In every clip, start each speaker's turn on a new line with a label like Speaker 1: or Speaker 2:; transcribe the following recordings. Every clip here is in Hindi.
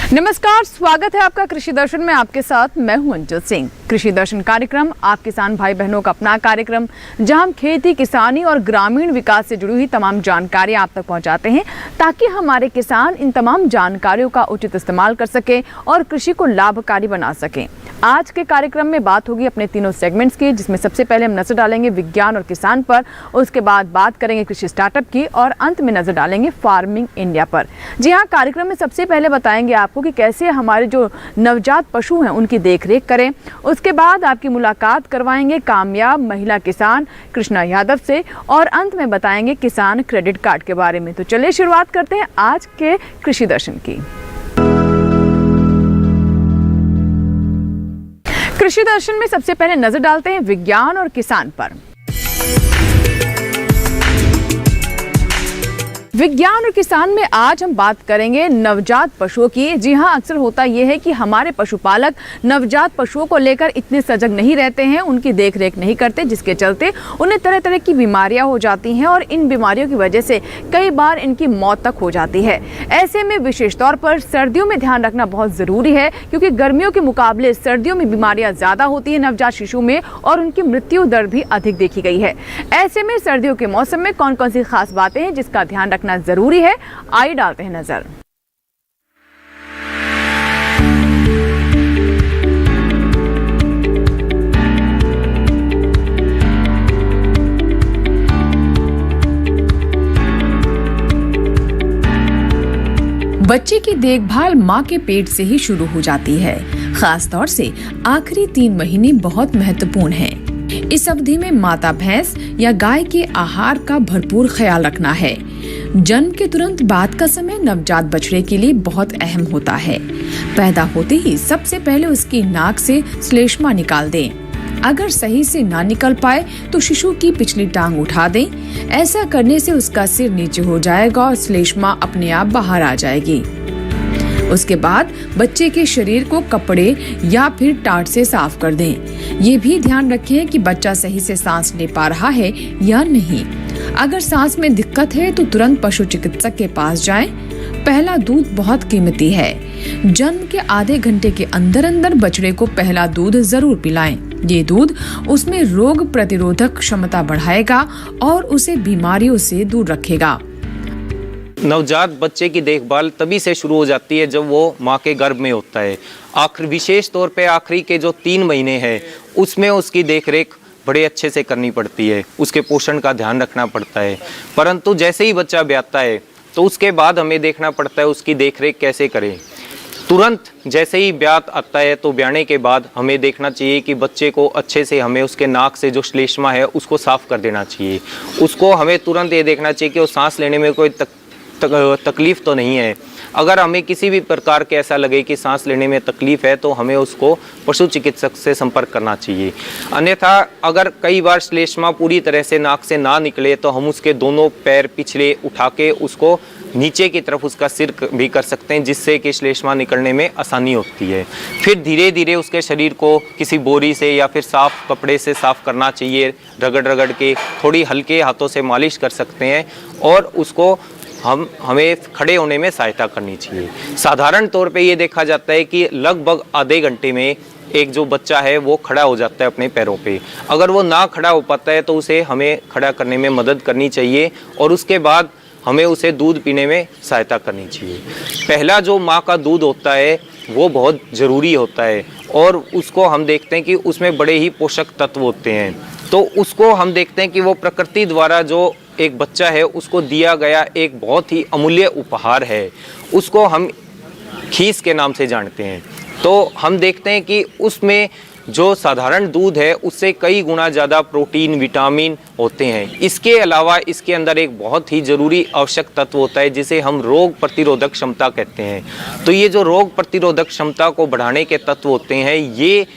Speaker 1: नमस्कार, स्वागत है आपका कृषि दर्शन में। आपके साथ मैं हूं अंजल सिंह। कृषि दर्शन कार्यक्रम आप किसान भाई बहनों का अपना कार्यक्रम, जहां हम खेती, किसानी और ग्रामीण विकास से जुड़ी हुई तमाम जानकारियां आप तक पहुंचाते हैं, ताकि हमारे किसान इन तमाम जानकारियों का उचित इस्तेमाल कर सके और कृषि को लाभकारी बना सकें। आज के कार्यक्रम में बात होगी अपने तीनों सेगमेंट्स की, जिसमें सबसे पहले हम नजर डालेंगे विज्ञान और किसान पर, उसके बाद बात करेंगे कृषि स्टार्टअप की और अंत में नजर डालेंगे फार्मिंग इंडिया पर। जी हाँ, कार्यक्रम में सबसे पहले बताएंगे आपको कि कैसे हमारे जो नवजात पशु हैं उनकी देखरेख करें। उसके बाद आपकी मुलाकात करवाएंगे कामयाब महिला किसान कृष्णा यादव से और अंत में बताएंगे किसान क्रेडिट कार्ड के बारे में। तो चलिए शुरुआत करते हैं आज के कृषि दर्शन की। कृषि दर्शन में सबसे पहले नजर डालते हैं विज्ञान और किसान पर। विज्ञान और किसान में आज हम बात करेंगे नवजात पशुओं की। जी हाँ, अक्सर होता यह है कि हमारे पशुपालक नवजात पशुओं को लेकर इतने सजग नहीं रहते हैं, उनकी देखरेख नहीं करते, जिसके चलते उन्हें तरह तरह की बीमारियां हो जाती हैं और इन बीमारियों की वजह से कई बार इनकी मौत तक हो जाती है। ऐसे में विशेष तौर पर सर्दियों में ध्यान रखना बहुत ज़रूरी है, क्योंकि गर्मियों के मुकाबले सर्दियों में बीमारियाँ ज़्यादा होती हैं नवजात शिशु में और उनकी मृत्यु दर भी अधिक देखी गई है। ऐसे में सर्दियों के मौसम में कौन कौन सी खास बातें हैं जिसका ध्यान रखना जरूरी है, आइए डालते हैं नजर। बच्चे की देखभाल माँ के पेट से ही शुरू हो जाती है। खास तौर से आखिरी 3 महीने बहुत महत्वपूर्ण हैं। इस अवधि में माता भैंस या गाय के आहार का भरपूर ख्याल रखना है। जन्म के तुरंत बाद का समय नवजात बछड़े के लिए बहुत अहम होता है। पैदा होते ही सबसे पहले उसकी नाक से श्लेष्मा निकाल दें। अगर सही से ना निकल पाए तो शिशु की पिछली टांग उठा दें। ऐसा करने से उसका सिर नीचे हो जाएगा और श्लेष्मा अपने आप बाहर आ जाएगी। उसके बाद बच्चे के शरीर को कपड़े या फिर टाट से साफ कर दें। ये भी ध्यान रखें कि बच्चा सही से सांस ले पा रहा है या नहीं। अगर सांस में दिक्कत है तो तुरंत पशु चिकित्सक के पास जाएं। पहला दूध बहुत कीमती है। जन्म के आधे घंटे के अंदर अंदर बछड़े को पहला दूध जरूर पिलाएं। ये दूध उसमें रोग प्रतिरोधक क्षमता बढ़ाएगा और उसे बीमारियों से दूर रखेगा।
Speaker 2: नवजात बच्चे की देखभाल तभी से शुरू हो जाती है जब वो माँ के गर्भ में होता है। विशेष तौर पे आखिरी के जो 3 महीने हैं उसमें उसकी देखरेख बड़े अच्छे से करनी पड़ती है, उसके पोषण का ध्यान रखना पड़ता है। परंतु जैसे ही बच्चा ब्याता है तो उसके बाद हमें देखना पड़ता है उसकी देखरेख कैसे करें। तुरंत जैसे ही ब्यात आता है तो ब्याने के बाद हमें देखना चाहिए कि बच्चे को अच्छे से हमें उसके नाक से जो श्लेष्मा है उसको साफ कर देना चाहिए। उसको हमें तुरंत ये देखना चाहिए कि वो सांस लेने में कोई तकलीफ तो नहीं है। अगर हमें किसी भी प्रकार के ऐसा लगे कि सांस लेने में तकलीफ है तो हमें उसको पशु चिकित्सक से संपर्क करना चाहिए। अन्यथा अगर कई बार श्लेष्मा पूरी तरह से नाक से ना निकले तो हम उसके दोनों पैर पिछले उठा के उसको नीचे की तरफ उसका सिर भी कर सकते हैं, जिससे कि श्लेष्मा निकलने में आसानी होती है। फिर धीरे धीरे उसके शरीर को किसी बोरी से या फिर साफ कपड़े से साफ करना चाहिए। रगड़ रगड़ के थोड़ी हल्के हाथों से मालिश कर सकते हैं और उसको हमें खड़े होने में सहायता करनी चाहिए। साधारण तौर पे ये देखा जाता है कि लगभग आधे घंटे में एक जो बच्चा है वो खड़ा हो जाता है अपने पैरों पे। अगर वो ना खड़ा हो पाता है तो उसे हमें खड़ा करने में मदद करनी चाहिए और उसके बाद हमें उसे दूध पीने में सहायता करनी चाहिए। पहला जो माँ का दूध होता है वो बहुत ज़रूरी होता है और उसको हम देखते हैं कि उसमें बड़े ही पोषक तत्व होते हैं। तो उसको हम देखते हैं कि वो प्रकृति द्वारा जो एक बच्चा है उसको दिया गया एक बहुत ही अमूल्य उपहार है। उसको हम खीस के नाम से जानते हैं। तो हम देखते हैं कि उसमें जो साधारण दूध है उससे कई गुना ज़्यादा प्रोटीन, विटामिन होते हैं। इसके अलावा इसके अंदर एक बहुत ही ज़रूरी आवश्यक तत्व होता है जिसे हम रोग प्रतिरोधक क्षमता कहते हैं। तो ये जो रोग प्रतिरोधक क्षमता को बढ़ाने के तत्व होते हैं ये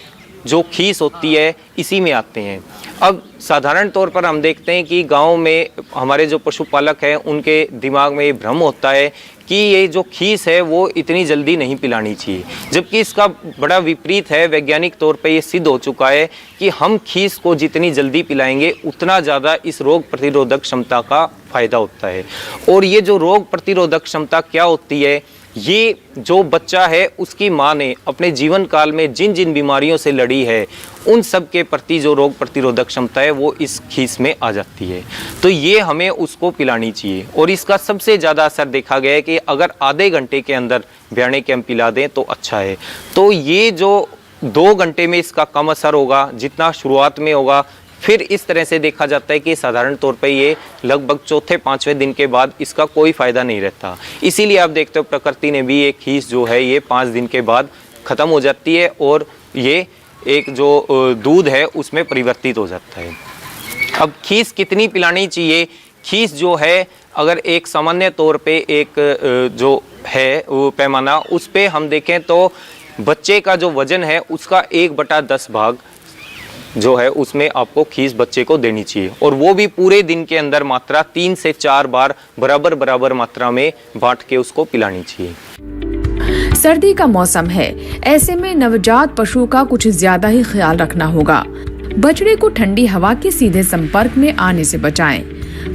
Speaker 2: जो खीस होती है इसी में आते हैं। अब साधारण तौर पर हम देखते हैं कि गांव में हमारे जो पशुपालक हैं उनके दिमाग में ये भ्रम होता है कि ये जो खीस है वो इतनी जल्दी नहीं पिलानी चाहिए, जबकि इसका बड़ा विपरीत है। वैज्ञानिक तौर पे ये सिद्ध हो चुका है कि हम खीस को जितनी जल्दी पिलाएंगे उतना ज़्यादा इस रोग प्रतिरोधक क्षमता का फ़ायदा होता है। और ये जो रोग प्रतिरोधक क्षमता क्या होती है ये जो बच्चा है उसकी माँ ने अपने जीवन काल में जिन जिन बीमारियों से लड़ी है उन सब के प्रति जो रोग प्रतिरोधक क्षमता है वो इस खीस में आ जाती है। तो ये हमें उसको पिलानी चाहिए और इसका सबसे ज़्यादा असर देखा गया है कि अगर आधे घंटे के अंदर ब्याने के हम पिला दें तो अच्छा है। तो ये जो 2 घंटे में इसका कम असर होगा जितना शुरुआत में होगा, फिर इस तरह से देखा जाता है कि साधारण तौर पे ये लगभग चौथे 5वें दिन के बाद इसका कोई फ़ायदा नहीं रहता। इसीलिए आप देखते हो प्रकृति ने भी ये खीस जो है ये 5 दिन के बाद ख़त्म हो जाती है और ये एक जो दूध है उसमें परिवर्तित हो जाता है। अब खीस कितनी पिलानी चाहिए? खीस जो है अगर एक सामान्य तौर पे एक जो है वो पैमाना उस पे हम देखें तो बच्चे का जो वज़न है उसका 1/10 भाग जो है उसमें आपको खीस बच्चे को देनी चाहिए और वो भी पूरे दिन के अंदर मात्रा 3 से 4 बार बराबर मात्रा में बांट के उसको पिलानी चाहिए।
Speaker 1: सर्दी का मौसम है, ऐसे में नवजात पशु का कुछ ज्यादा ही ख्याल रखना होगा। बछड़े को ठंडी हवा के सीधे संपर्क में आने से बचाएं।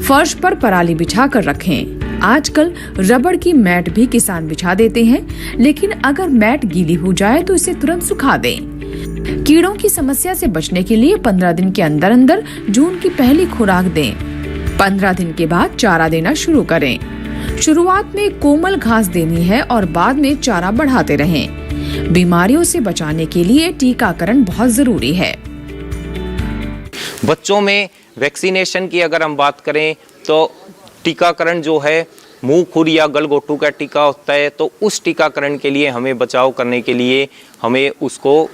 Speaker 1: फर्श पर पराली बिछा कर रखें। आजकल रबड़ की मैट भी किसान बिछा देते हैं, लेकिन अगर मैट गीली हो जाए तो इसे तुरंत सुखा दें। कीड़ों की समस्या से बचने के लिए 15 दिन के अंदर अंदर जून की पहली खुराक दें। 15 दिन के बाद चारा देना शुरू करें। शुरुआत में कोमल घास देनी है और बाद में चारा बढ़ाते रहें। बीमारियों से बचाने के लिए टीकाकरण बहुत जरूरी है।
Speaker 2: बच्चों में वैक्सीनेशन की अगर हम बात करें तो टीकाकरण जो है मुंह खुर या गलघोटू का टीका होता है, तो उस टीकाकरण के लिए हमें बचाव करने के लिए हमें उसको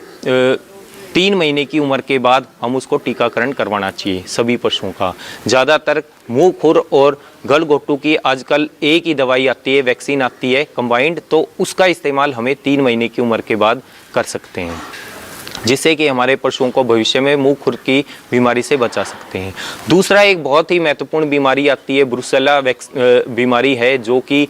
Speaker 2: 3 महीने की उम्र के बाद हम उसको टीकाकरण करवाना चाहिए सभी पशुओं का। ज़्यादातर मुंह खुर और गलघोटू की आजकल एक ही दवाई आती है, वैक्सीन आती है कंबाइंड, तो उसका इस्तेमाल हमें 3 महीने की उम्र के बाद कर सकते हैं, जिससे कि हमारे पशुओं को भविष्य में मुंह खुर की बीमारी से बचा सकते हैं। दूसरा एक बहुत ही महत्वपूर्ण बीमारी आती है ब्रुसेला बीमारी है, जो कि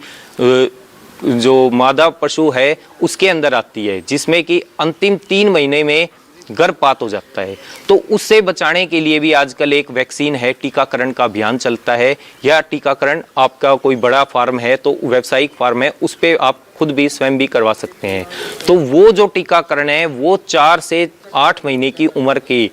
Speaker 2: जो मादा पशु है उसके अंदर आती है, जिसमें कि अंतिम 3 महीने में गर्भपात हो जाता है। तो उससे बचाने के लिए भी आजकल एक वैक्सीन है, टीकाकरण का अभियान चलता है। या टीकाकरण आपका कोई बड़ा फार्म है तो व्यावसायिक फार्म है, उस पर आप खुद भी स्वयं भी करवा सकते हैं। तो वो जो टीकाकरण है वो 4 से 8 महीने की उम्र की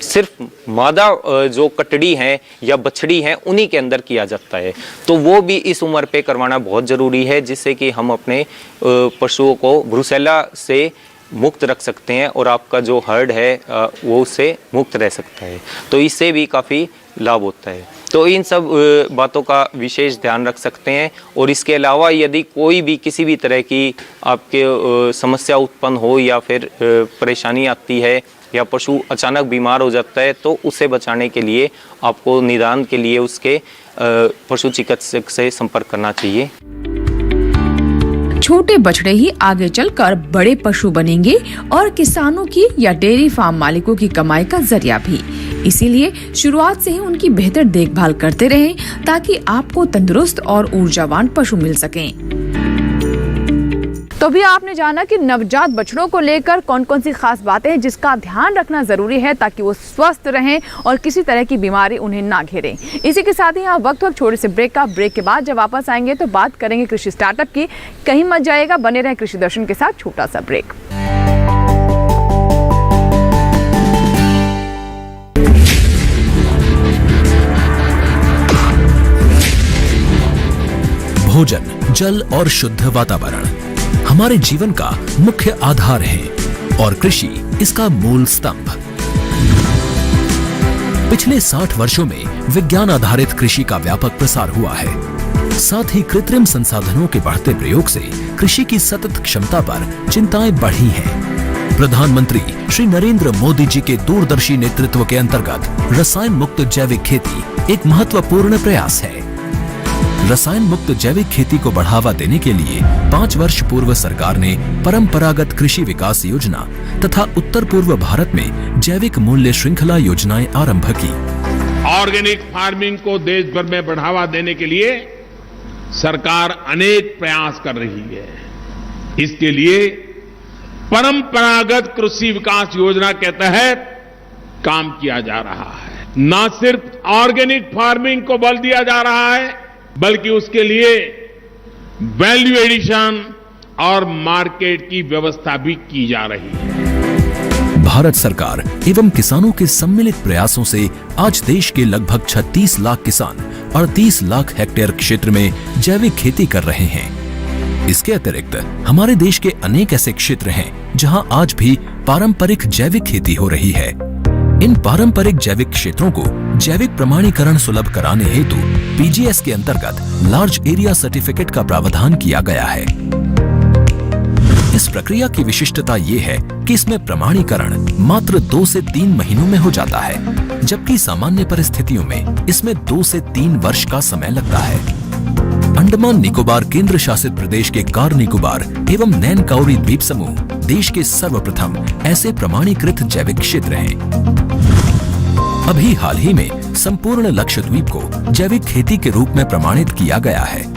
Speaker 2: सिर्फ मादा जो कटड़ी हैं या बछड़ी हैं उन्हीं के अंदर किया जाता है। तो वो भी इस उम्र पे करवाना बहुत ज़रूरी है, जिससे कि हम अपने पशुओं को ब्रुसेला से मुक्त रख सकते हैं और आपका जो हर्ड है वो उससे मुक्त रह सकता है। तो इससे भी काफ़ी लाभ होता है। तो इन सब बातों का विशेष ध्यान रख सकते हैं। और इसके अलावा यदि कोई भी किसी भी तरह की आपके समस्या उत्पन्न हो या फिर परेशानी आती है या पशु अचानक बीमार हो जाता है, तो उसे बचाने के लिए आपको निदान के लिए उसके पशु चिकित्सक से संपर्क करना चाहिए।
Speaker 1: छोटे बछड़े ही आगे चलकर बड़े पशु बनेंगे और किसानों की या डेयरी फार्म मालिकों की कमाई का जरिया भी। इसीलिए शुरुआत से ही उनकी बेहतर देखभाल करते रहें, ताकि आपको तंदुरुस्त और ऊर्जावान पशु मिल सकें। तो भी आपने जाना कि नवजात बछड़ों को लेकर कौन कौन सी खास बातें हैं जिसका ध्यान रखना जरूरी है, ताकि वो स्वस्थ रहें और किसी तरह की बीमारी उन्हें ना घेरे। इसी के साथ ही यहाँ वक्त छोटे से ब्रेक का। ब्रेक के बाद जब वापस आएंगे तो बात करेंगे कृषि स्टार्टअप की। कहीं मत जाएगा, बने रहे कृषि दर्शन के साथ। छोटा सा ब्रेक।
Speaker 3: भोजन, जल और शुद्ध वातावरण हमारे जीवन का मुख्य आधार है और कृषि इसका मूल स्तंभ। पिछले 60 वर्षों में विज्ञान आधारित कृषि का व्यापक प्रसार हुआ है। साथ ही कृत्रिम संसाधनों के बढ़ते प्रयोग से कृषि की सतत क्षमता पर चिंताएं बढ़ी हैं। प्रधानमंत्री श्री नरेंद्र मोदी जी के दूरदर्शी नेतृत्व के अंतर्गत रसायन मुक्त जैविक खेती एक महत्वपूर्ण प्रयास है। रसायन मुक्त जैविक खेती को बढ़ावा देने के लिए 5 वर्ष पूर्व सरकार ने परंपरागत कृषि विकास योजना तथा उत्तर पूर्व भारत में जैविक मूल्य श्रृंखला योजनाएं आरंभ की।
Speaker 4: ऑर्गेनिक फार्मिंग को देश भर में बढ़ावा देने के लिए सरकार अनेक प्रयास कर रही है। इसके लिए परंपरागत कृषि विकास योजना के तहत काम किया जा रहा है। न सिर्फ ऑर्गेनिक फार्मिंग को बल दिया जा रहा है, बल्कि उसके लिए वैल्यू एडिशन, और मार्केट की व्यवस्था भी की जा रही है।
Speaker 3: भारत सरकार एवं किसानों के सम्मिलित प्रयासों से आज देश के लगभग 36 लाख किसान 38 लाख हेक्टेयर क्षेत्र में जैविक खेती कर रहे हैं। इसके अतिरिक्त हमारे देश के अनेक ऐसे क्षेत्र हैं जहां आज भी पारंपरिक जैविक खेती हो रही है। इन पारंपरिक जैविक क्षेत्रों को जैविक प्रमाणीकरण सुलभ कराने हेतु पीजीएस के अंतर्गत लार्ज एरिया सर्टिफिकेट का प्रावधान किया गया है। इस प्रक्रिया की विशिष्टता ये है कि इसमें प्रमाणीकरण मात्र 2 से 3 महीनों में हो जाता है, जबकि सामान्य परिस्थितियों में इसमें 2 से 3 वर्ष का समय लगता है। अंडमान निकोबार केंद्र शासित प्रदेश के कार निकोबार एवं नैन काउरी द्वीप समूह देश के सर्वप्रथम ऐसे प्रमाणीकृत जैविक क्षेत्र हैं। अभी हाल ही में संपूर्ण लक्षद्वीप को जैविक खेती के रूप में प्रमाणित किया गया है।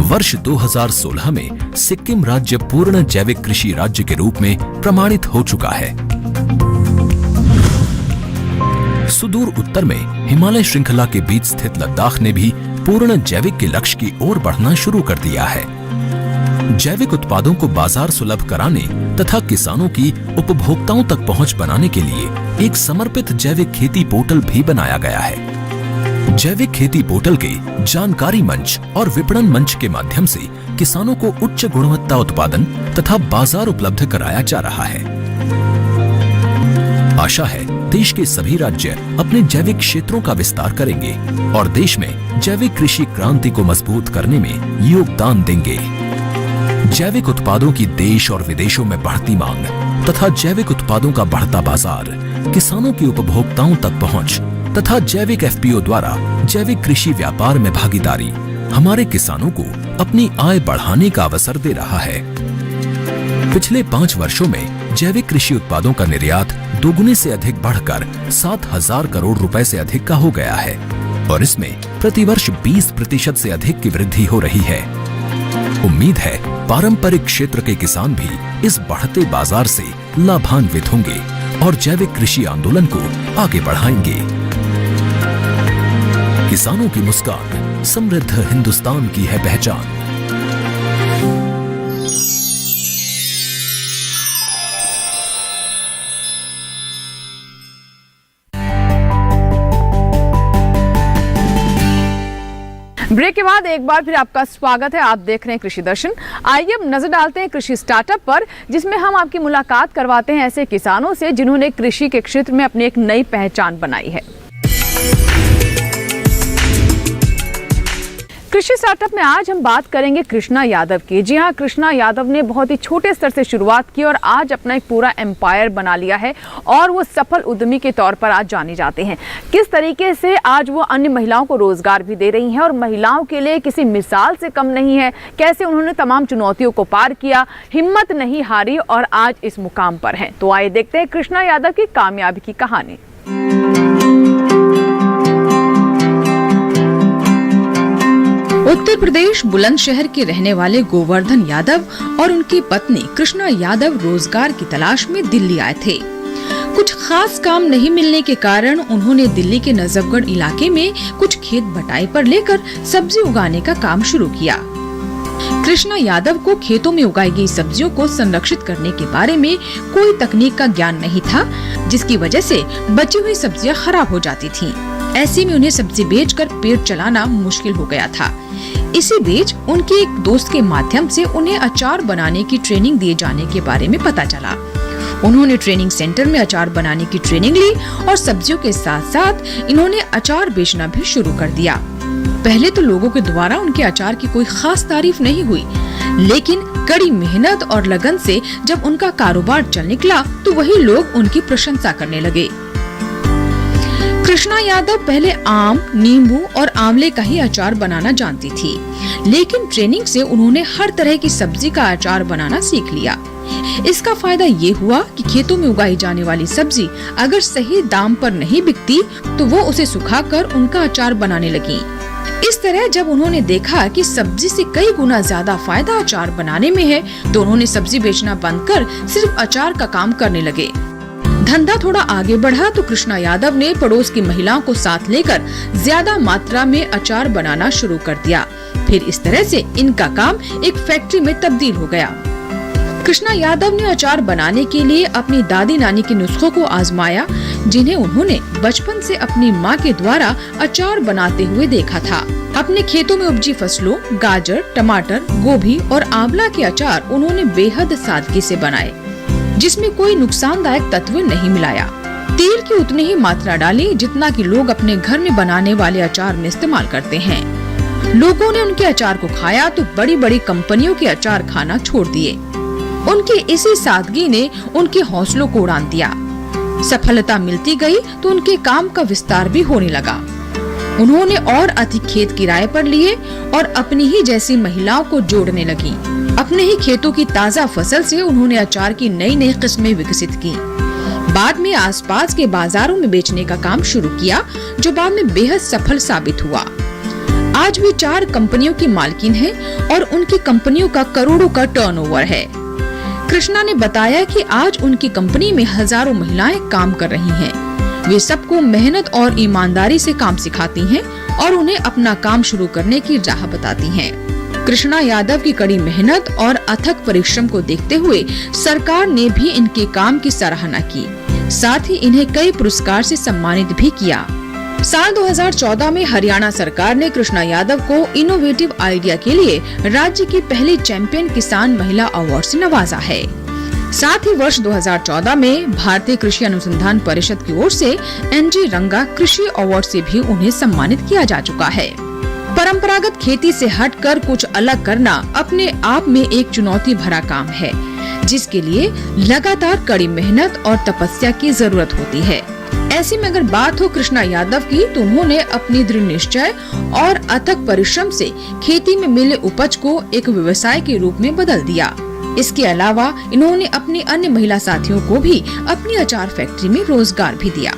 Speaker 3: वर्ष 2016 में सिक्किम राज्य पूर्ण जैविक कृषि राज्य के रूप में प्रमाणित हो चुका है। सुदूर उत्तर में हिमालय श्रृंखला के बीच स्थित लद्दाख ने भी पूर्ण जैविक के लक्ष्य की ओर बढ़ना शुरू कर दिया है। जैविक उत्पादों को बाजार सुलभ कराने तथा किसानों की उपभोक्ताओं तक पहुंच बनाने के लिए एक समर्पित जैविक खेती पोर्टल भी बनाया गया है। जैविक खेती पोर्टल के जानकारी मंच और विपणन मंच के माध्यम से किसानों को उच्च गुणवत्ता उत्पादन तथा बाजार उपलब्ध कराया जा रहा है। आशा है देश के सभी राज्य अपने जैविक क्षेत्रों का विस्तार करेंगे और देश में जैविक कृषि क्रांति को मजबूत करने में योगदान देंगे। जैविक उत्पादों की देश और विदेशों में बढ़ती मांग तथा जैविक उत्पादों का बढ़ता बाजार, किसानों की उपभोक्ताओं तक पहुंच तथा जैविक एफपीओ द्वारा जैविक कृषि व्यापार में भागीदारी हमारे किसानों को अपनी आय बढ़ाने का अवसर दे रहा है। पिछले 5 वर्षों में जैविक कृषि उत्पादों का निर्यात दोगुने से अधिक बढ़कर 7,000 करोड़ रुपए से अधिक का हो गया है और इसमें प्रतिवर्ष 20% से अधिक की वृद्धि हो रही है। उम्मीद है पारंपरिक क्षेत्र के किसान भी इस बढ़ते बाजार से लाभान्वित होंगे और जैविक कृषि आंदोलन को आगे बढ़ाएंगे। किसानों की मुस्कान समृद्ध हिंदुस्तान की है पहचान।
Speaker 1: ब्रेक के बाद एक बार फिर आपका स्वागत है। आप देख रहे हैं कृषि दर्शन। आइए अब नजर डालते हैं कृषि स्टार्टअप पर, जिसमें हम आपकी मुलाकात करवाते हैं ऐसे किसानों से जिन्होंने कृषि के क्षेत्र में अपनी एक नई पहचान बनाई है। कृषि स्टार्टअप में आज हम बात करेंगे कृष्णा यादव की। जी हाँ, कृष्णा यादव ने बहुत ही छोटे स्तर से शुरुआत की और आज अपना एक पूरा एम्पायर बना लिया है और वो सफल उद्यमी के तौर पर आज जाने जाते हैं। किस तरीके से आज वो अन्य महिलाओं को रोजगार भी दे रही हैं और महिलाओं के लिए किसी मिसाल से कम नहीं है। कैसे उन्होंने तमाम चुनौतियों को पार किया, हिम्मत नहीं हारी और आज इस मुकाम पर हैं। तो आइए देखते हैं कृष्णा यादव की कामयाबी की कहानी। उत्तर प्रदेश बुलंदशहर के रहने वाले गोवर्धन यादव और उनकी पत्नी कृष्णा यादव रोजगार की तलाश में दिल्ली आए थे। कुछ खास काम नहीं मिलने के कारण उन्होंने दिल्ली के नजफगढ़ इलाके में कुछ खेत बटाई पर लेकर सब्जी उगाने का काम शुरू किया। कृष्णा यादव को खेतों में उगाई गई सब्जियों को संरक्षित करने के बारे में कोई तकनीक का ज्ञान नहीं था, जिसकी वजह से बची हुई सब्जियां खराब हो जाती थीं। ऐसे में उन्हें सब्जी बेचकर पेट चलाना मुश्किल हो गया था। इसी बीच उनके एक दोस्त के माध्यम से उन्हें अचार बनाने की ट्रेनिंग दिए जाने के बारे में पता चला। उन्होंने ट्रेनिंग सेंटर में अचार बनाने की ट्रेनिंग ली और सब्जियों के साथ साथ इन्होंने अचार बेचना भी शुरू कर दिया। पहले तो लोगों के द्वारा उनके अचार की कोई खास तारीफ नहीं हुई, लेकिन कड़ी मेहनत और लगन से जब उनका कारोबार चल निकला तो वही लोग उनकी प्रशंसा करने लगे। कृष्णा यादव पहले आम, नींबू और आंवले का ही अचार बनाना जानती थी, लेकिन ट्रेनिंग से उन्होंने हर तरह की सब्जी का अचार बनाना सीख लिया। इसका फायदा ये हुआ कि खेतों में उगाई जाने वाली सब्जी अगर सही दाम पर नहीं बिकती तो वो उसे सुखाकर उनका अचार बनाने लगी। इस तरह जब उन्होंने देखा कि सब्जी से कई गुना ज्यादा फायदा अचार बनाने में है, तो उन्होंने सब्जी बेचना बंद कर सिर्फ अचार का काम करने लगे। धंधा थोड़ा आगे बढ़ा तो कृष्णा यादव ने पड़ोस की महिलाओं को साथ लेकर ज्यादा मात्रा में अचार बनाना शुरू कर दिया। फिर इस तरह से इनका काम एक फैक्ट्री में तब्दील हो गया। कृष्णा यादव ने अचार बनाने के लिए अपनी दादी नानी के नुस्खों को आजमाया, जिन्हें उन्होंने बचपन से अपनी माँ के द्वारा अचार बनाते हुए देखा था। अपने खेतों में उपजी फसलों गाजर, टमाटर, गोभी और आंवला के अचार उन्होंने बेहद सादगी से बनाए, जिसमें कोई नुकसानदायक तत्व नहीं मिलाया। तेल की उतनी ही मात्रा डाली जितना कि लोग अपने घर में बनाने वाले अचार में इस्तेमाल करते हैं। लोगों ने उनके अचार को खाया तो बड़ी बड़ी कंपनियों के अचार खाना छोड़ दिए। उनकी इसी सादगी ने उनके हौसलों को उड़ान दिया। सफलता मिलती गई तो उनके काम का विस्तार भी होने लगा। उन्होंने और अधिक खेत किराए पर लिए और अपनी ही जैसी महिलाओं को जोड़ने लगी। अपने ही खेतों की ताज़ा फसल से उन्होंने अचार की नई नई किस्में विकसित की। बाद में आसपास के बाजारों में बेचने का काम शुरू किया, जो बाद में बेहद सफल साबित हुआ। आज भी 4 कंपनियों की मालकिन है और उनकी कंपनियों का करोड़ों का टर्नओवर है। कृष्णा ने बताया कि आज उनकी कंपनी में हजारों महिलाएं काम कर रही हैं। वे सबको मेहनत और ईमानदारी से काम सिखाती हैं और उन्हें अपना काम शुरू करने की राह बताती हैं। कृष्णा यादव की कड़ी मेहनत और अथक परिश्रम को देखते हुए सरकार ने भी इनके काम की सराहना की। साथ ही इन्हें कई पुरस्कार से सम्मानित भी किया। साल 2014 में हरियाणा सरकार ने कृष्णा यादव को इनोवेटिव आइडिया के लिए राज्य की पहली चैंपियन किसान महिला अवार्ड से नवाजा है। साथ ही वर्ष 2014 में भारतीय कृषि अनुसंधान परिषद की ओर से एनजी रंगा कृषि अवार्ड से भी उन्हें सम्मानित किया जा चुका है। परंपरागत खेती से हटकर कुछ अलग करना अपने आप में एक चुनौती भरा काम है, जिसके लिए लगातार कड़ी मेहनत और तपस्या की जरूरत होती है। ऐसे में अगर बात हो कृष्णा यादव की, तो उन्होंने अपनी दृढ़ निश्चय और अथक परिश्रम से खेती में मिले उपज को एक व्यवसाय के रूप में बदल दिया। इसके अलावा इन्होंने अपनी अन्य महिला साथियों को भी अपनी अचार फैक्ट्री में रोजगार भी दिया।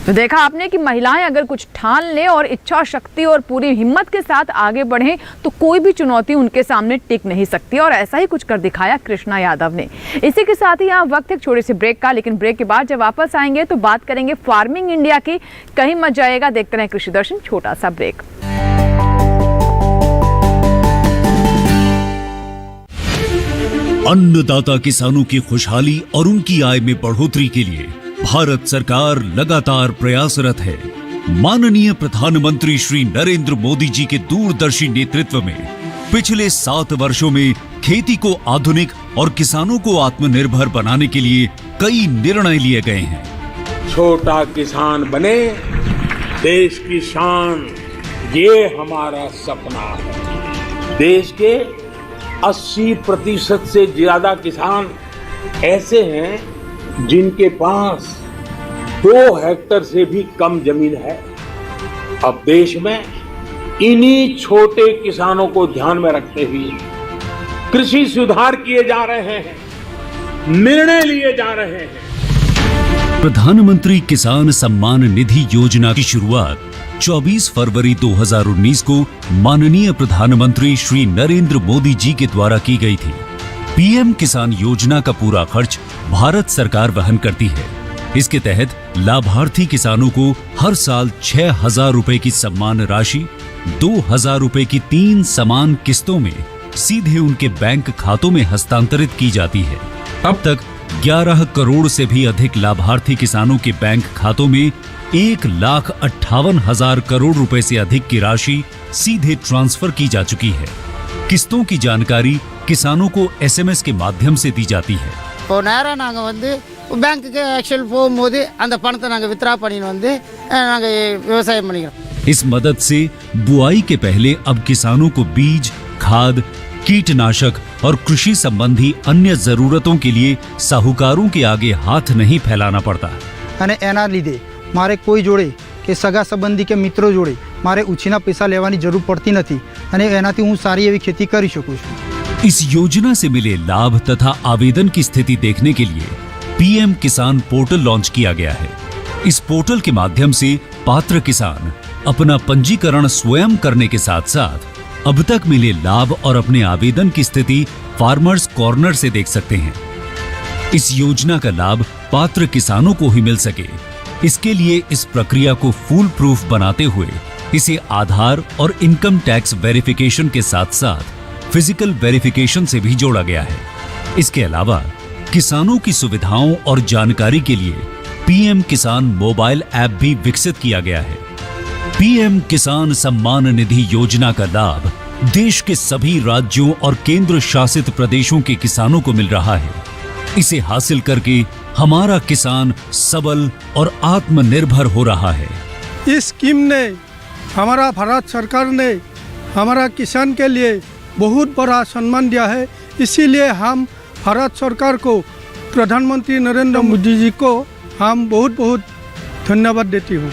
Speaker 5: तो देखा आपने कि महिलाएं अगर कुछ ठान लें और इच्छा शक्ति और पूरी हिम्मत के साथ आगे बढ़ें तो कोई भी चुनौती उनके सामने टिक नहीं सकती, और ऐसा ही कुछ कर दिखाया कृष्णा यादव ने। इसी के साथ ही यहाँ वक्त एक छोटे से ब्रेक का, लेकिन ब्रेक के बाद जब वापस आएंगे तो बात करेंगे फार्मिंग इंडिया की। कहीं मत जाएगा, देखते रहें कृषि दर्शन। छोटा सा ब्रेक।
Speaker 6: अन्नदाता किसानों की खुशहाली और उनकी आय में बढ़ोतरी के लिए भारत सरकार लगातार प्रयासरत है। माननीय प्रधानमंत्री श्री नरेंद्र मोदी जी के दूरदर्शी नेतृत्व में पिछले 7 वर्षों में खेती को आधुनिक और किसानों को आत्मनिर्भर बनाने के लिए कई निर्णय लिए गए हैं।
Speaker 4: छोटा किसान बने देश की शान, ये हमारा सपना है। देश के 80% से ज्यादा किसान ऐसे हैं जिनके पास 2 हेक्टेयर से भी कम जमीन है। अब देश में इन्हीं छोटे किसानों को ध्यान में रखते हुए कृषि सुधार किए जा रहे हैं, निर्णय लिए जा रहे हैं।
Speaker 6: प्रधानमंत्री किसान सम्मान निधि योजना की शुरुआत 24 फरवरी 2019 को माननीय प्रधानमंत्री श्री नरेंद्र मोदी जी के द्वारा की गई थी। पीएम किसान योजना का पूरा खर्च भारत सरकार वहन करती है। इसके तहत लाभार्थी किसानों को हर साल 6,000 रुपए की सम्मान राशि 2,000 रुपए की 3 समान किस्तों में सीधे उनके बैंक खातों में हस्तांतरित की जाती है। अब तक 11 करोड़ से भी अधिक लाभार्थी किसानों के बैंक खातों में 1,58,000 करोड़ रुपए से अधिक की राशि सीधे ट्रांसफर की जा चुकी है। किस्तों की जानकारी किसानों को एसएमएस के माध्यम से दी जाती है।
Speaker 7: இப்போ நேரா நாங்க வந்து பேங்க்குக்கு ஆக்சுவல் போகும்போது அந்த பணத்தை நாங்க வித்ரா பண்ணிட்டு வந்து நாங்க விவசாயம் பண்ணிக்கிறோம்।
Speaker 6: इस मदद से बुआई के पहले अब किसानों को बीज, खाद, कीटनाशक और कृषि संबंधी अन्य जरूरतों के लिए साहूकारों के आगे हाथ नहीं फैलाना पड़ता।
Speaker 8: અને એના લીધે મારે કોઈ જોડે કે સગા સંબંધી કે મિત્રો જોડે મારે ઉછીના પૈસા લેવાની જરૂર પડતી નથી અને એનાથી હું સારી એવી खेती કરી શકું છું।
Speaker 6: इस योजना से मिले लाभ तथा आवेदन की स्थिति देखने के लिए पीएम किसान पोर्टल लॉन्च किया गया है। इस पोर्टल के माध्यम से पात्र किसान अपना पंजीकरण स्वयं करने के साथ साथ अब तक मिले लाभ और अपने आवेदन की स्थिति फार्मर्स कॉर्नर से देख सकते हैं। इस योजना का लाभ पात्र किसानों को ही मिल सके, इसके लिए इस प्रक्रिया को फूल प्रूफ बनाते हुए इसे आधार और इनकम टैक्स वेरिफिकेशन के साथ साथ फिजिकल वेरिफिकेशन से भी जोड़ा गया है। इसके अलावा किसानों की सुविधाओं और जानकारी के लिए पीएम किसान मोबाइल ऐप भी विकसित किया गया है। पीएम किसान सम्मान निधि योजना का लाभ देश के सभी राज्यों और केंद्र शासित प्रदेशों के किसानों को मिल रहा है। इसे हासिल करके हमारा किसान सबल और आत्मनिर्भर हो रहा है।
Speaker 9: इस स्कीम ने, हमारा भारत सरकार ने हमारा किसान के लिए बहुत बड़ा सम्मान दिया है। इसीलिए हम भारत सरकार को, प्रधानमंत्री नरेंद्र मोदी जी को हम बहुत बहुत धन्यवाद देती हूँ।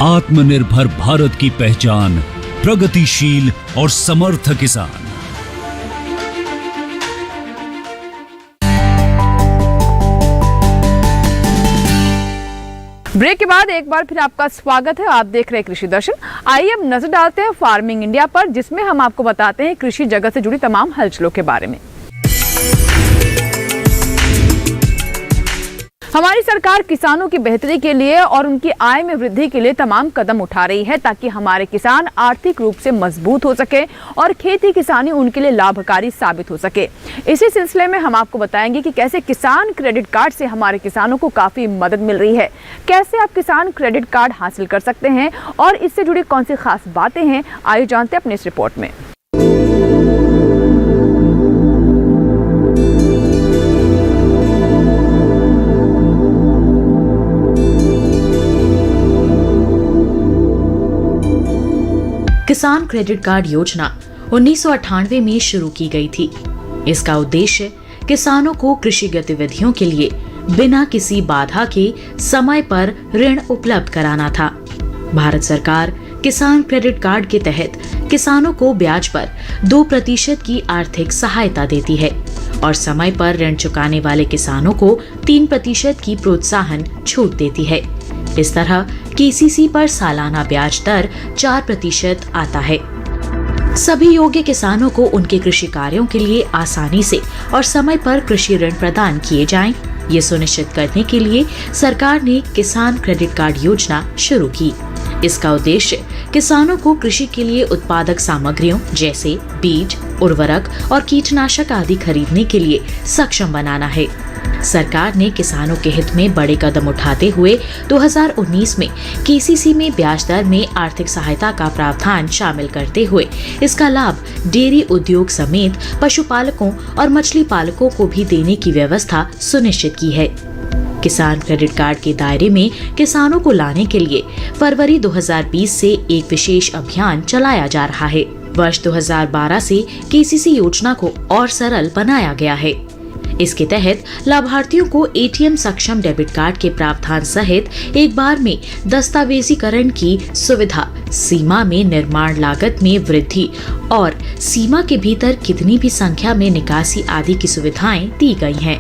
Speaker 6: आत्मनिर्भर भारत की पहचान, प्रगतिशील और समर्थ किसान।
Speaker 5: ब्रेक के बाद एक बार फिर आपका स्वागत है। आप देख रहे हैं कृषि दर्शन। आइए अब नजर डालते हैं फार्मिंग इंडिया पर, जिसमें हम आपको बताते हैं कृषि जगत से जुड़ी तमाम हलचलों के बारे में। हमारी सरकार किसानों की बेहतरी के लिए और उनकी आय में वृद्धि के लिए तमाम कदम उठा रही है, ताकि हमारे किसान आर्थिक रूप से मजबूत हो सके और खेती किसानी उनके लिए लाभकारी साबित हो सके। इसी सिलसिले में हम आपको बताएंगे कि कैसे किसान क्रेडिट कार्ड से हमारे किसानों को काफी मदद मिल रही है, कैसे आप किसान क्रेडिट कार्ड हासिल कर सकते हैं और इससे जुड़ी कौन सी खास बातें हैं। आइए जानते हैं अपनी इस रिपोर्ट में।
Speaker 10: किसान क्रेडिट कार्ड योजना 1998 में शुरू की गई थी। इसका उद्देश्य किसानों को कृषि गतिविधियों के लिए बिना किसी बाधा के समय पर ऋण उपलब्ध कराना था। भारत सरकार किसान क्रेडिट कार्ड के तहत किसानों को ब्याज पर 2% की आर्थिक सहायता देती है और समय पर ऋण चुकाने वाले किसानों को 3% की प्रोत्साहन छूट देती है। इस तरह केसीसी पर सालाना ब्याज दर 4% आता है। सभी योग्य किसानों को उनके कृषि कार्यों के लिए आसानी से और समय पर कृषि ऋण प्रदान किए जाएं, ये सुनिश्चित करने के लिए सरकार ने किसान क्रेडिट कार्ड योजना शुरू की। इसका उद्देश्य किसानों को कृषि के लिए उत्पादक सामग्रियों जैसे बीज, उर्वरक और कीटनाशक आदि खरीदने के लिए सक्षम बनाना है। सरकार ने किसानों के हित में बड़े कदम उठाते हुए 2019 में केसीसी में ब्याज दर में आर्थिक सहायता का प्रावधान शामिल करते हुए इसका लाभ डेयरी उद्योग समेत पशुपालकों और मछली पालकों को भी देने की व्यवस्था सुनिश्चित की है। किसान क्रेडिट कार्ड के दायरे में किसानों को लाने के लिए फरवरी 2020 से एक विशेष अभियान चलाया जा रहा है। वर्ष 2012 से केसीसी योजना को और सरल बनाया गया है। इसके तहत लाभार्थियों को एटीएम सक्षम डेबिट कार्ड के प्रावधान सहित एक बार में दस्तावेजीकरण की सुविधा, सीमा में निर्माण लागत में वृद्धि और सीमा के भीतर कितनी भी संख्या में निकासी आदि की सुविधाएं दी गई हैं।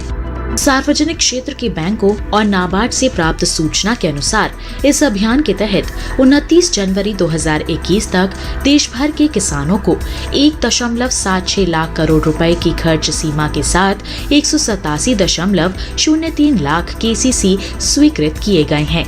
Speaker 10: सार्वजनिक क्षेत्र के बैंकों और नाबार्ड से प्राप्त सूचना के अनुसार इस अभियान के तहत 29 जनवरी 2021 तक देश भर के किसानों को 1.76 लाख करोड़ रुपए की खर्च सीमा के साथ 187.03 लाख केसीसी स्वीकृत किए गए हैं।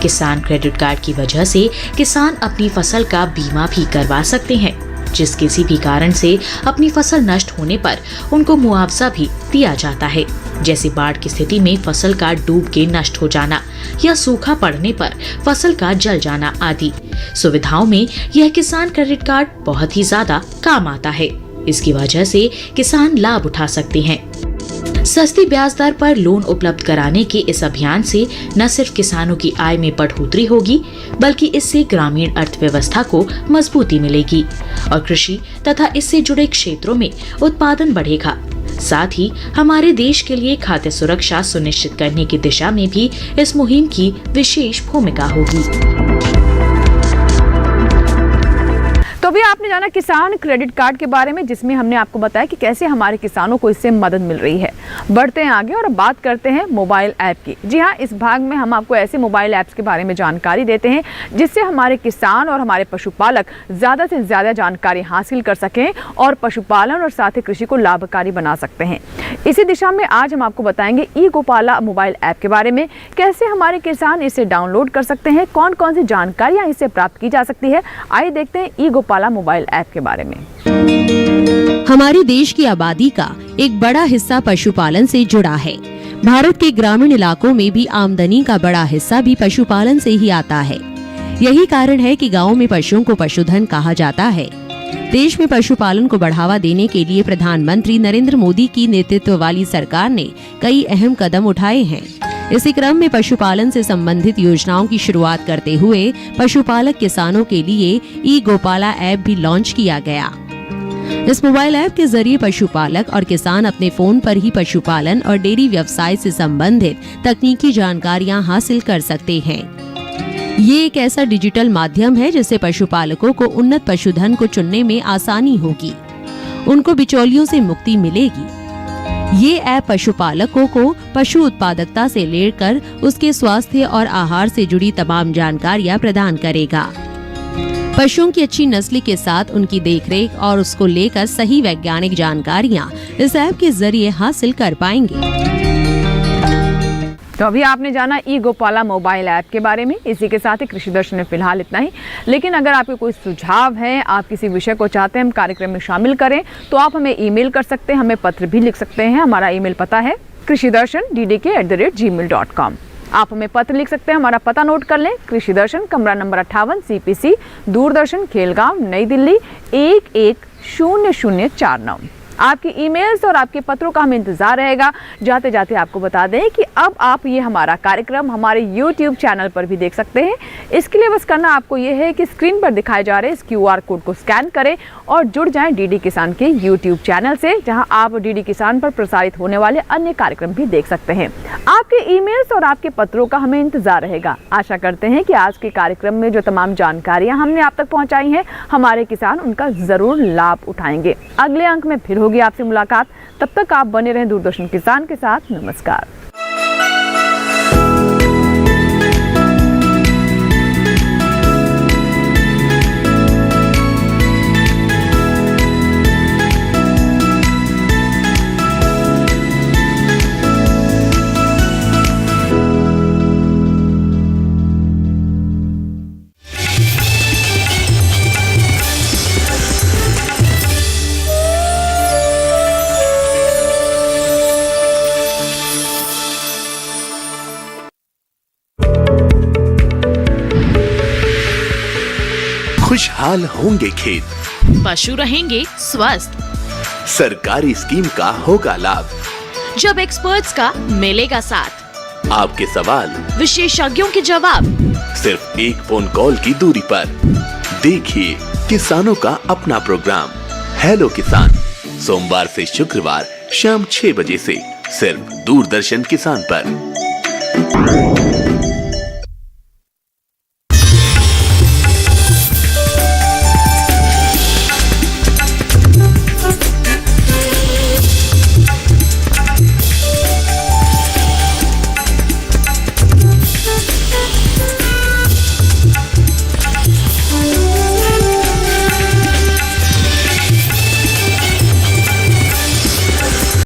Speaker 10: किसान क्रेडिट कार्ड की वजह से किसान अपनी फसल का बीमा भी करवा सकते हैं, जिस किसी भी कारण से अपनी फसल नष्ट होने पर उनको मुआवजा भी दिया जाता है, जैसे बाढ़ की स्थिति में फसल का डूब के नष्ट हो जाना या सूखा पड़ने पर फसल का जल जाना आदि सुविधाओं में यह किसान क्रेडिट कार्ड बहुत ही ज्यादा काम आता है। इसकी वजह से किसान लाभ उठा सकते हैं। सस्ती ब्याज दर पर लोन उपलब्ध कराने के इस अभियान से न सिर्फ किसानों की आय में बढ़ोतरी होगी, बल्कि इससे ग्रामीण अर्थव्यवस्था को मजबूती मिलेगी और कृषि तथा इससे जुड़े क्षेत्रों में उत्पादन बढ़ेगा। साथ ही हमारे देश के लिए खाद्य सुरक्षा सुनिश्चित करने की दिशा में भी इस मुहिम की विशेष भूमिका होगी।
Speaker 5: तो अभी आपने जाना किसान क्रेडिट कार्ड के बारे में, जिसमें हमने आपको बताया कि कैसे हमारे किसानों को इससे मदद मिल रही है। बढ़ते हैं आगे और अब बात करते हैं मोबाइल ऐप की। जी हाँ, इस भाग में हम आपको ऐसे मोबाइल ऐप्स के बारे में जानकारी देते हैं जिससे हमारे किसान और हमारे पशुपालक ज़्यादा से ज़्यादा जानकारी हासिल कर सकें और पशुपालन और साथ ही कृषि को लाभकारी बना सकते हैं। इसी दिशा में आज हम आपको बताएंगे ई गोपाला मोबाइल ऐप के बारे में, कैसे हमारे किसान इसे डाउनलोड कर सकते हैं, कौन कौन सी जानकारियाँ इससे प्राप्त की जा सकती है। आइए देखते हैं ई गोपाला मोबाइल ऐप के बारे में।
Speaker 11: हमारे देश की आबादी का एक बड़ा हिस्सा पशुपालन से जुड़ा है। भारत के ग्रामीण इलाकों में भी आमदनी का बड़ा हिस्सा भी पशुपालन से ही आता है। यही कारण है कि गाँव में पशुओं को पशुधन कहा जाता है। देश में पशुपालन को बढ़ावा देने के लिए प्रधानमंत्री नरेंद्र मोदी की नेतृत्व वाली सरकार ने कई अहम कदम उठाए हैं। इसी क्रम में पशुपालन से संबंधित योजनाओं की शुरुआत करते हुए पशुपालक किसानों के लिए ई गोपाला ऐप भी लॉन्च किया गया। इस मोबाइल ऐप के जरिए पशुपालक और किसान अपने फोन पर ही पशुपालन और डेयरी व्यवसाय से संबंधित तकनीकी जानकारियां हासिल कर सकते हैं। ये एक ऐसा डिजिटल माध्यम है जिससे पशुपालकों को उन्नत पशुधन को चुनने में आसानी होगी, उनको बिचौलियों से मुक्ति मिलेगी। ये ऐप पशुपालकों को पशु उत्पादकता से लेकर उसके स्वास्थ्य और आहार से जुड़ी तमाम जानकारियां प्रदान करेगा। पशुओं की अच्छी नस्ल के साथ उनकी देखरेख और उसको लेकर सही वैज्ञानिक जानकारियां इस ऐप के जरिए हासिल कर पाएंगे।
Speaker 5: तो अभी आपने जाना ई गोपाला मोबाइल ऐप के बारे में। इसी के साथ ही कृषि दर्शन में फिलहाल इतना ही। लेकिन अगर आपके कोई सुझाव है, आप किसी विषय को चाहते हैं हम कार्यक्रम में शामिल करें, तो आप हमें ईमेल कर सकते हैं, हमें पत्र भी लिख सकते हैं। हमारा ईमेल पता है krishidarshan@gmail.com। आप हमें पत्र लिख सकते हैं, हमारा पता नोट कर लें। कृषि दर्शन, कमरा नंबर 58, CPC, दूरदर्शन, खेलगांव, नई दिल्ली 110049। आपकी ईमेल्स और आपके पत्रों का हमें इंतजार रहेगा। जाते जाते आपको बता दें कि अब आप ये हमारा कार्यक्रम हमारे YouTube चैनल पर भी देख सकते हैं। इसके लिए बस करना आपको ये है कि स्क्रीन पर दिखाए जा रहे इस QR कोड को स्कैन करें और जुड़ जाएं DD किसान के YouTube चैनल से, जहां आप DD किसान पर प्रसारित होने वाले अन्य कार्यक्रम भी देख सकते हैं। आपके ईमेल्स और आपके पत्रों का हमें इंतजार रहेगा। आशा करते हैं कि आज के कार्यक्रम में जो तमाम जानकारियां हमने आप तक पहुंचाई हैं, हमारे किसान उनका जरूर लाभ उठाएंगे। अगले अंक में फिर होगी आपसे मुलाकात। तब तक आप बने रहें दूरदर्शन किसान के साथ। नमस्कार।
Speaker 12: खुशहाल होंगे खेत,
Speaker 11: पशु रहेंगे स्वस्थ,
Speaker 12: सरकारी स्कीम का होगा लाभ,
Speaker 11: जब एक्सपर्ट्स का मिलेगा साथ,
Speaker 12: आपके सवाल
Speaker 11: विशेषज्ञों के जवाब,
Speaker 12: सिर्फ एक फोन कॉल की दूरी पर। देखिए किसानों का अपना प्रोग्राम हेलो किसान, सोमवार से शुक्रवार शाम 6 बजे से सिर्फ दूरदर्शन किसान पर।